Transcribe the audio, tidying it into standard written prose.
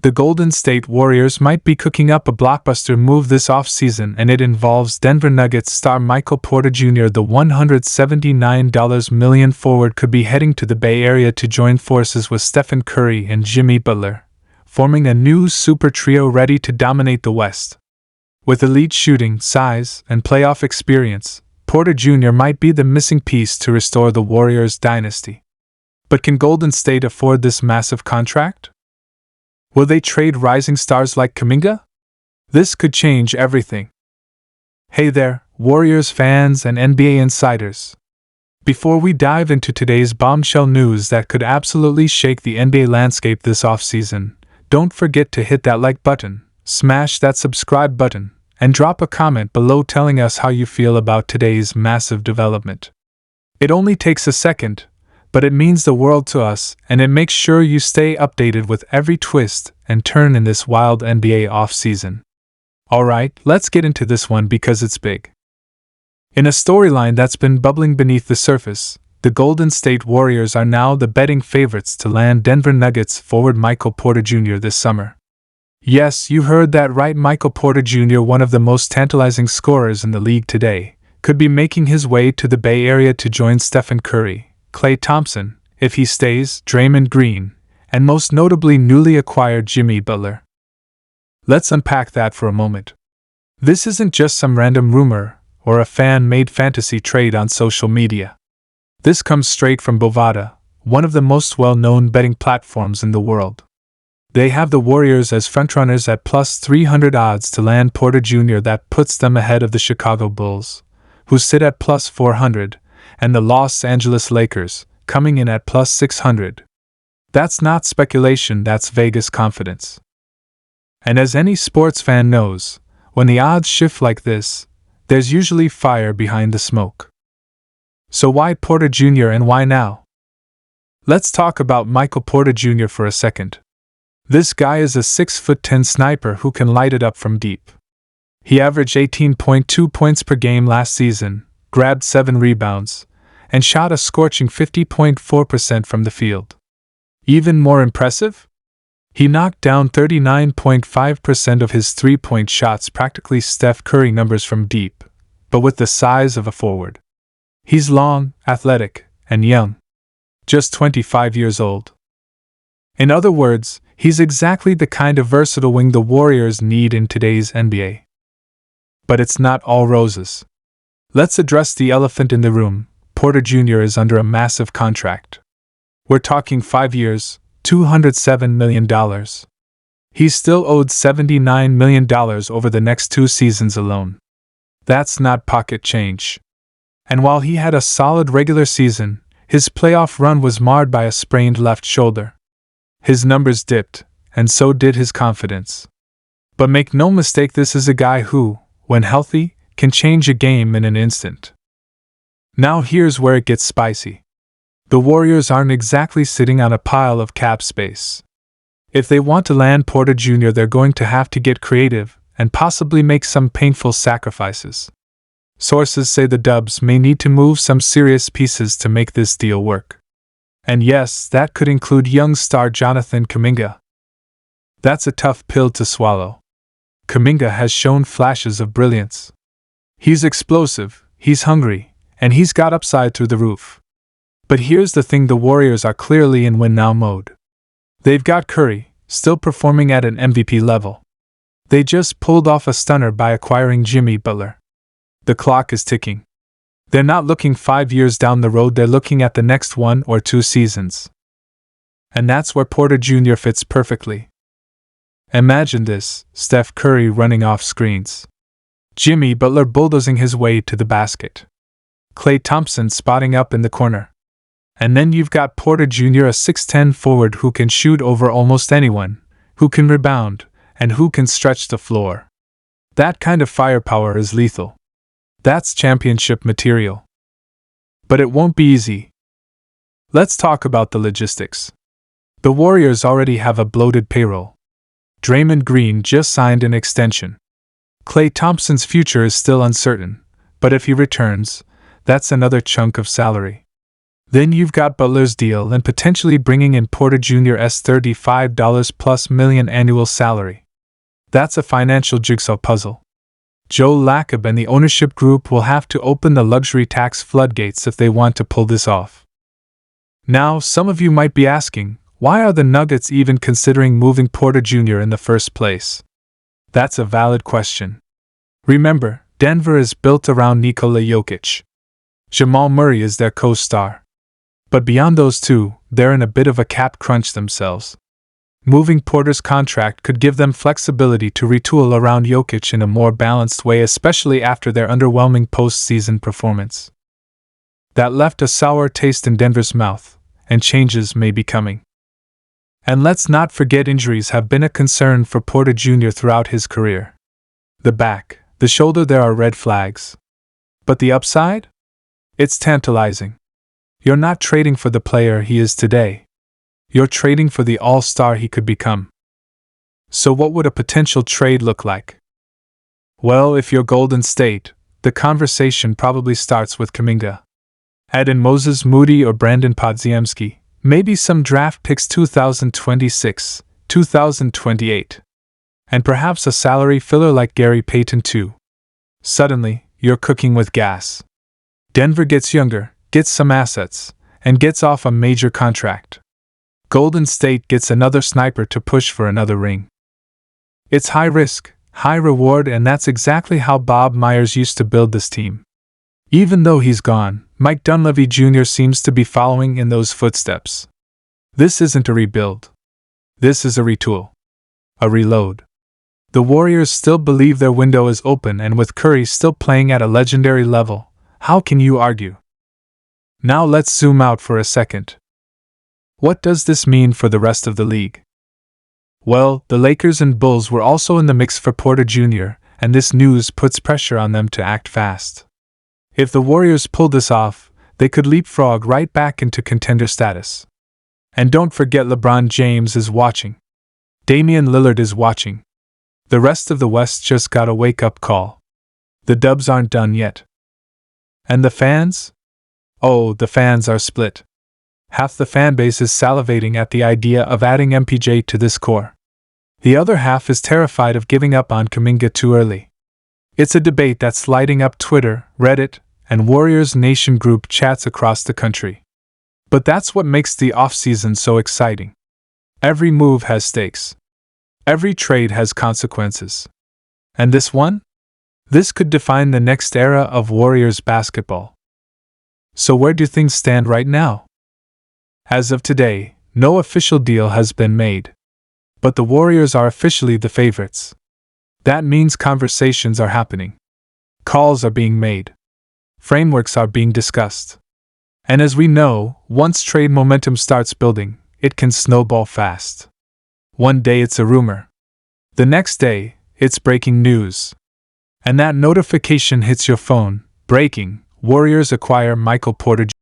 The Golden State Warriors might be cooking up a blockbuster move this offseason, and it involves Denver Nuggets star Michael Porter Jr. The $179 million forward could be heading to the Bay Area to join forces with Stephen Curry and Jimmy Butler, forming a new super trio ready to dominate the West. With elite shooting, size, and playoff experience, Porter Jr. might be the missing piece to restore the Warriors' dynasty. But can Golden State afford this massive contract? Will they trade rising stars like Kuminga? This could change everything. Hey there, Warriors fans and NBA insiders. Before we dive into today's bombshell news that could absolutely shake the NBA landscape this offseason, don't forget to hit that like button, smash that subscribe button, and drop a comment below telling us how you feel about today's massive development. It only takes a second, but it means the world to us, and it makes sure you stay updated with every twist and turn in this wild NBA offseason. Alright, let's get into this one because it's big. In a storyline that's been bubbling beneath the surface, the Golden State Warriors are now the betting favorites to land Denver Nuggets forward Michael Porter Jr. this summer. Yes, you heard that right, Michael Porter Jr., one of the most tantalizing scorers in the league today, could be making his way to the Bay Area to join Stephen Curry, Klay Thompson, if he stays, Draymond Green, and most notably newly acquired Jimmy Butler. Let's unpack that for a moment. This isn't just some random rumor or a fan-made fantasy trade on social media. This comes straight from Bovada, one of the most well-known betting platforms in the world. They have the Warriors as frontrunners at plus 300 odds to land Porter Jr. That puts them ahead of the Chicago Bulls, who sit at plus 400, and the Los Angeles Lakers, coming in at plus 600. That's not speculation, that's Vegas confidence. And as any sports fan knows, when the odds shift like this, there's usually fire behind the smoke. So why Porter Jr. and why now? Let's talk about Michael Porter Jr. for a second. This guy is a 6'10" sniper who can light it up from deep. He averaged 18.2 points per game last season, grabbed 7 rebounds, and shot a scorching 50.4% from the field. Even more impressive? He knocked down 39.5% of his three-point shots, practically Steph Curry numbers from deep, but with the size of a forward. He's long, athletic, and young. Just 25 years old. In other words, he's exactly the kind of versatile wing the Warriors need in today's NBA. But it's not all roses. Let's address the elephant in the room. Porter Jr. is under a massive contract. We're talking 5 years, $207 million. He's still owed $79 million over the next 2 seasons alone. That's not pocket change. And while he had a solid regular season, his playoff run was marred by a sprained left shoulder. His numbers dipped, and so did his confidence. But make no mistake, this is a guy who, when healthy, can change a game in an instant. Now here's where it gets spicy. The Warriors aren't exactly sitting on a pile of cap space. If they want to land Porter Jr., they're going to have to get creative and possibly make some painful sacrifices. Sources say the Dubs may need to move some serious pieces to make this deal work. And yes, that could include young star Jonathan Kuminga. That's a tough pill to swallow. Kuminga has shown flashes of brilliance. He's explosive, he's hungry, and he's got upside through the roof. But here's the thing, the Warriors are clearly in win-now mode. They've got Curry, still performing at an MVP level. They just pulled off a stunner by acquiring Jimmy Butler. The clock is ticking. They're not looking 5 years down the road, they're looking at the next 1 or 2 seasons. And that's where Porter Jr. fits perfectly. Imagine this: Steph Curry running off screens, Jimmy Butler bulldozing his way to the basket, Klay Thompson spotting up in the corner. And then you've got Porter Jr., a 6'10" forward who can shoot over almost anyone, who can rebound, and who can stretch the floor. That kind of firepower is lethal. That's championship material. But it won't be easy. Let's talk about the logistics. The Warriors already have a bloated payroll. Draymond Green just signed an extension. Klay Thompson's future is still uncertain, but if he returns, that's another chunk of salary. Then you've got Butler's deal and potentially bringing in Porter Jr.'s $35 plus million annual salary. That's a financial jigsaw puzzle. Joe Lacob and the ownership group will have to open the luxury tax floodgates if they want to pull this off. Now, some of you might be asking, why are the Nuggets even considering moving Porter Jr. in the first place? That's a valid question. Remember, Denver is built around Nikola Jokic. Jamal Murray is their co-star. But beyond those two, they're in a bit of a cap crunch themselves. Moving Porter's contract could give them flexibility to retool around Jokic in a more balanced way, especially after their underwhelming postseason performance. That left a sour taste in Denver's mouth, and changes may be coming. And let's not forget injuries have been a concern for Porter Jr. throughout his career. The back, the shoulder, there are red flags. But the upside? It's tantalizing. You're not trading for the player he is today. You're trading for the all-star he could become. So what would a potential trade look like? Well, if you're Golden State, the conversation probably starts with Kuminga. Add in Moses Moody or Brandon Podziemski, maybe some draft picks 2026, 2028. And perhaps a salary filler like Gary Payton II. Suddenly, you're cooking with gas. Denver gets younger, gets some assets, and gets off a major contract. Golden State gets another sniper to push for another ring. It's high risk, high reward, and that's exactly how Bob Myers used to build this team. Even though he's gone, Mike Dunleavy Jr. seems to be following in those footsteps. This isn't a rebuild. This is a retool. A reload. The Warriors still believe their window is open, and with Curry still playing at a legendary level, how can you argue? Now let's zoom out for a second. What does this mean for the rest of the league? Well, the Lakers and Bulls were also in the mix for Porter Jr., and this news puts pressure on them to act fast. If the Warriors pull this off, they could leapfrog right back into contender status. And don't forget, LeBron James is watching. Damian Lillard is watching. The rest of the West just got a wake-up call. The Dubs aren't done yet. And the fans? Oh, the fans are split. Half the fanbase is salivating at the idea of adding MPJ to this core. The other half is terrified of giving up on Kuminga too early. It's a debate that's lighting up Twitter, Reddit, and Warriors Nation group chats across the country. But that's what makes the offseason so exciting. Every move has stakes. Every trade has consequences. And this one? This could define the next era of Warriors basketball. So where do things stand right now? As of today, no official deal has been made. But the Warriors are officially the favorites. That means conversations are happening. Calls are being made. Frameworks are being discussed. And as we know, once trade momentum starts building, it can snowball fast. One day it's a rumor. The next day, it's breaking news. And that notification hits your phone. Breaking: Warriors acquire Michael Porter Jr.